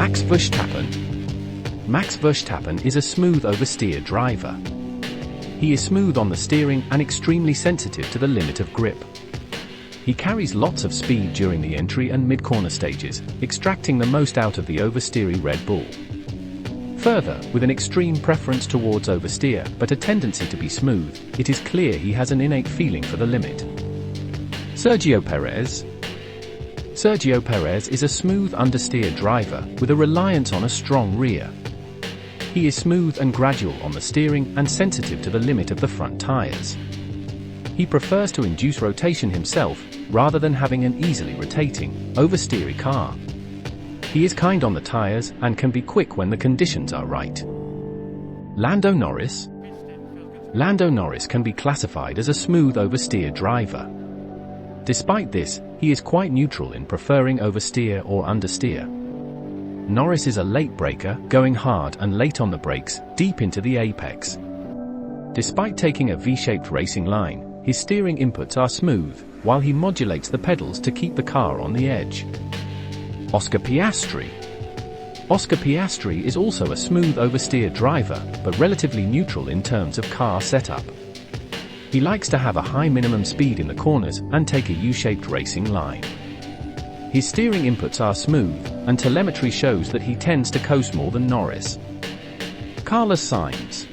Max Verstappen. Max Verstappen is a smooth oversteer driver. He is smooth on the steering and extremely sensitive to the limit of grip. He carries lots of speed during the entry and mid-corner stages, extracting the most out of the oversteery Red Bull. Further, with an extreme preference towards oversteer but a tendency to be smooth, it is clear he has an innate feeling for the limit. Sergio Perez. Sergio Perez is a smooth understeer driver with a reliance on a strong rear. He is smooth and gradual on the steering and sensitive to the limit of the front tires. He prefers to induce rotation himself, rather than having an easily rotating, oversteery car. He is kind on the tires and can be quick when the conditions are right. Lando Norris. Lando Norris can be classified as a smooth oversteer driver. Despite this, he is quite neutral in preferring oversteer or understeer. Norris is a late braker, going hard and late on the brakes, deep into the apex. Despite taking a V-shaped racing line, his steering inputs are smooth, while he modulates the pedals to keep the car on the edge. Oscar Piastri. Oscar Piastri is also a smooth oversteer driver, but relatively neutral in terms of car setup. He likes to have a high minimum speed in the corners and take a U-shaped racing line. His steering inputs are smooth, and telemetry shows that he tends to coast more than Norris. Carlos Sainz.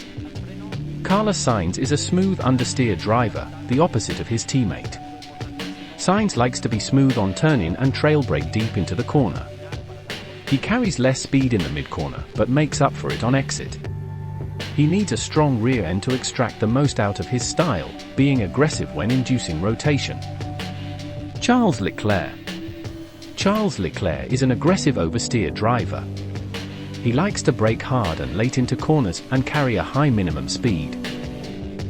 Carlos Sainz is a smooth understeer driver, the opposite of his teammate. Sainz likes to be smooth on turn-in and trail brake deep into the corner. He carries less speed in the mid-corner, but makes up for it on exit. He needs a strong rear end to extract the most out of his style, being aggressive when inducing rotation. Charles Leclerc. Charles Leclerc is an aggressive oversteer driver. He likes to brake hard and late into corners and carry a high minimum speed.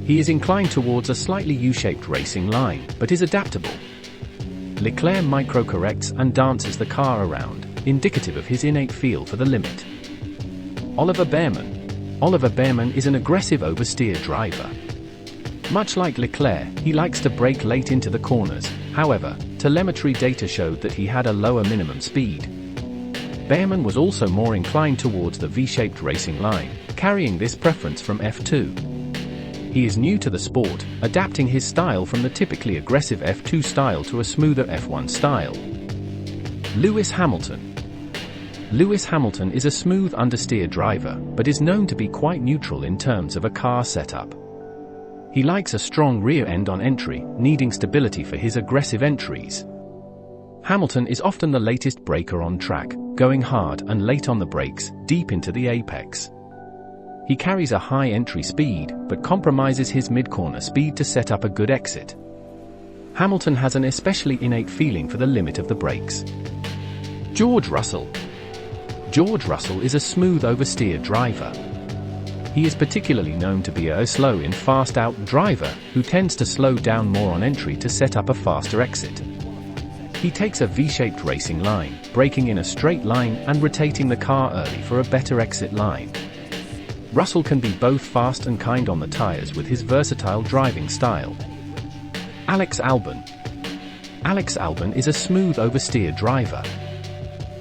He is inclined towards a slightly U-shaped racing line, but is adaptable. Leclerc micro-corrects and dances the car around, indicative of his innate feel for the limit. Oliver Bearman. Oliver Bearman is an aggressive oversteer driver. Much like Leclerc, he likes to brake late into the corners. However, telemetry data showed that he had a lower minimum speed. Bearman was also more inclined towards the V-shaped racing line, carrying this preference from F2. He is new to the sport, adapting his style from the typically aggressive F2 style to a smoother F1 style. Lewis Hamilton. Lewis Hamilton is a smooth understeer driver, but is known to be quite neutral in terms of a car setup. He likes a strong rear end on entry, needing stability for his aggressive entries. Hamilton is often the latest braker on track, going hard and late on the brakes, deep into the apex. He carries a high entry speed, but compromises his mid-corner speed to set up a good exit. Hamilton has an especially innate feeling for the limit of the brakes. George Russell. George Russell is a smooth oversteer driver. He is particularly known to be a slow in fast out driver, who tends to slow down more on entry to set up a faster exit. He takes a V-shaped racing line, braking in a straight line and rotating the car early for a better exit line. Russell can be both fast and kind on the tires with his versatile driving style. Alex Albon. Alex Albon is a smooth oversteer driver.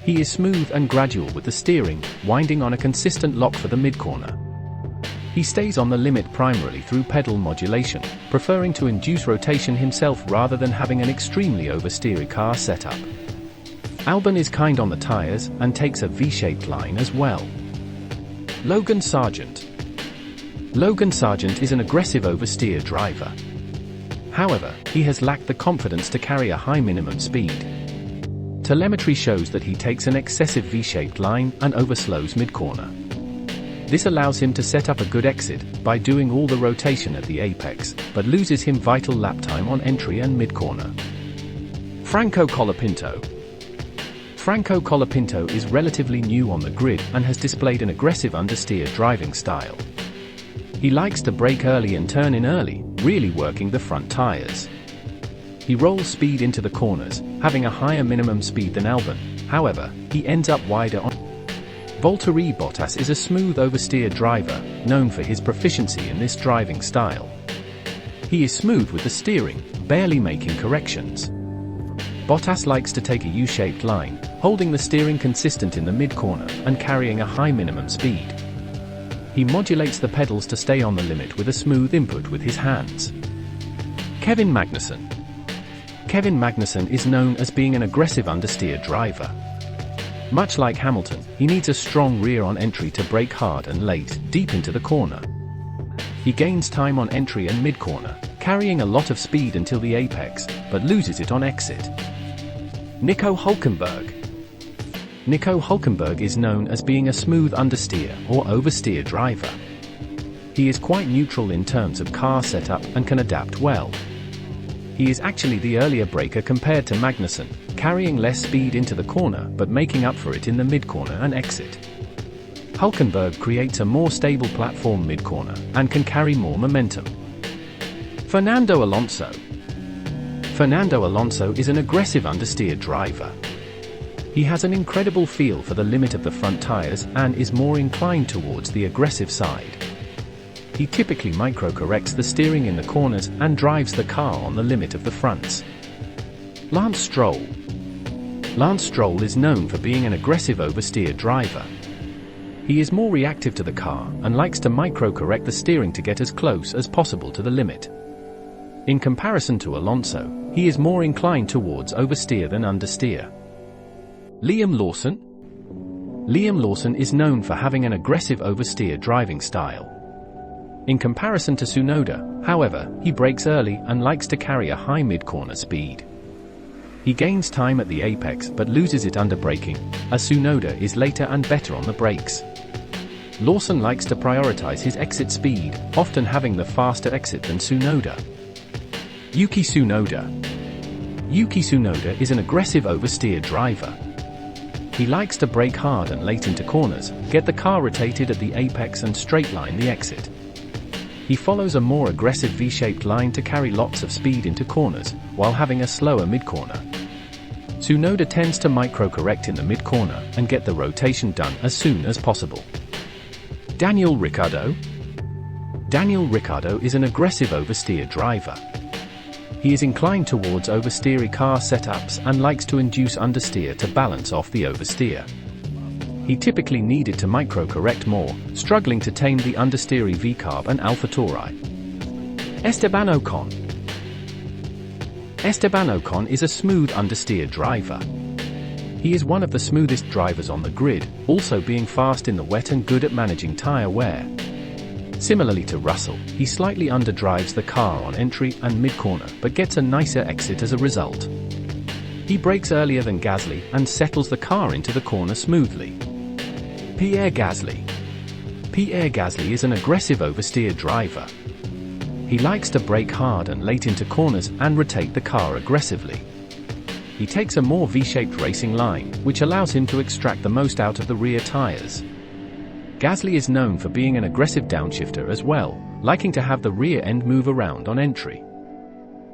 He is smooth and gradual with the steering, winding on a consistent lock for the mid-corner. He stays on the limit primarily through pedal modulation, preferring to induce rotation himself rather than having an extremely oversteery car setup. Albon is kind on the tires and takes a V-shaped line as well. Logan Sargent. Logan Sargent is an aggressive oversteer driver. However, he has lacked the confidence to carry a high minimum speed. Telemetry shows that he takes an excessive V-shaped line and overslows mid-corner. This allows him to set up a good exit by doing all the rotation at the apex, but loses him vital lap time on entry and mid-corner. Franco Colapinto. Franco Colapinto is relatively new on the grid and has displayed an aggressive understeer driving style. He likes to brake early and turn in early, really working the front tires. He rolls speed into the corners, having a higher minimum speed than Albon. However, he ends up wider on. Valtteri Bottas is a smooth oversteer driver, known for his proficiency in this driving style. He is smooth with the steering, barely making corrections. Bottas likes to take a U-shaped line, holding the steering consistent in the mid-corner and carrying a high minimum speed. He modulates the pedals to stay on the limit with a smooth input with his hands. Kevin Magnussen. Kevin Magnussen is known as being an aggressive understeer driver. Much like Hamilton, he needs a strong rear on entry to brake hard and late, deep into the corner. He gains time on entry and mid-corner, carrying a lot of speed until the apex, but loses it on exit. Nico Hülkenberg. Nico Hülkenberg is known as being a smooth understeer or oversteer driver. He is quite neutral in terms of car setup and can adapt well. He is actually the earlier braker compared to Magnussen, carrying less speed into the corner but making up for it in the mid-corner and exit. Hülkenberg creates a more stable platform mid-corner and can carry more momentum. Fernando Alonso. Fernando Alonso is an aggressive understeer driver. He has an incredible feel for the limit of the front tires and is more inclined towards the aggressive side. He typically micro-corrects the steering in the corners and drives the car on the limit of the fronts. Lance Stroll. Lance Stroll is known for being an aggressive oversteer driver. He is more reactive to the car and likes to micro-correct the steering to get as close as possible to the limit. In comparison to Alonso, he is more inclined towards oversteer than understeer. Liam Lawson. Liam Lawson is known for having an aggressive oversteer driving style. In comparison to Tsunoda, however, he brakes early and likes to carry a high mid-corner speed. He gains time at the apex but loses it under braking, as Tsunoda is later and better on the brakes. Lawson likes to prioritize his exit speed, often having the faster exit than Tsunoda. Yuki Tsunoda. Yuki Tsunoda is an aggressive oversteer driver. He likes to brake hard and late into corners, get the car rotated at the apex and straight line the exit. He follows a more aggressive V-shaped line to carry lots of speed into corners, while having a slower mid-corner. Tsunoda tends to micro-correct in the mid-corner and get the rotation done as soon as possible. Daniel Ricciardo. Daniel Ricciardo is an aggressive oversteer driver. He is inclined towards oversteery car setups and likes to induce understeer to balance off the oversteer. He typically needed to micro-correct more, struggling to tame the understeery V-carb and AlphaTauri. Esteban Ocon. Esteban Ocon is a smooth understeer driver. He is one of the smoothest drivers on the grid, also being fast in the wet and good at managing tire wear. Similarly to Russell, he slightly underdrives the car on entry and mid-corner but gets a nicer exit as a result. He brakes earlier than Gasly and settles the car into the corner smoothly. Pierre Gasly. Pierre Gasly is an aggressive oversteer driver. He likes to brake hard and late into corners and rotate the car aggressively. He takes a more V-shaped racing line, which allows him to extract the most out of the rear tires. Gasly is known for being an aggressive downshifter as well, liking to have the rear end move around on entry.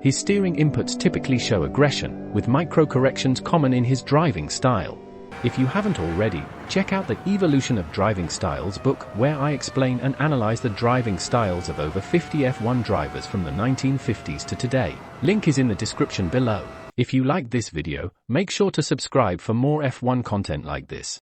His steering inputs typically show aggression, with micro-corrections common in his driving style. If you haven't already, check out the Evolution of Driving Styles book, where I explain and analyze the driving styles of over 50 F1 drivers from the 1950s to today. Link is in the description below. If you liked this video, make sure to subscribe for more F1 content like this.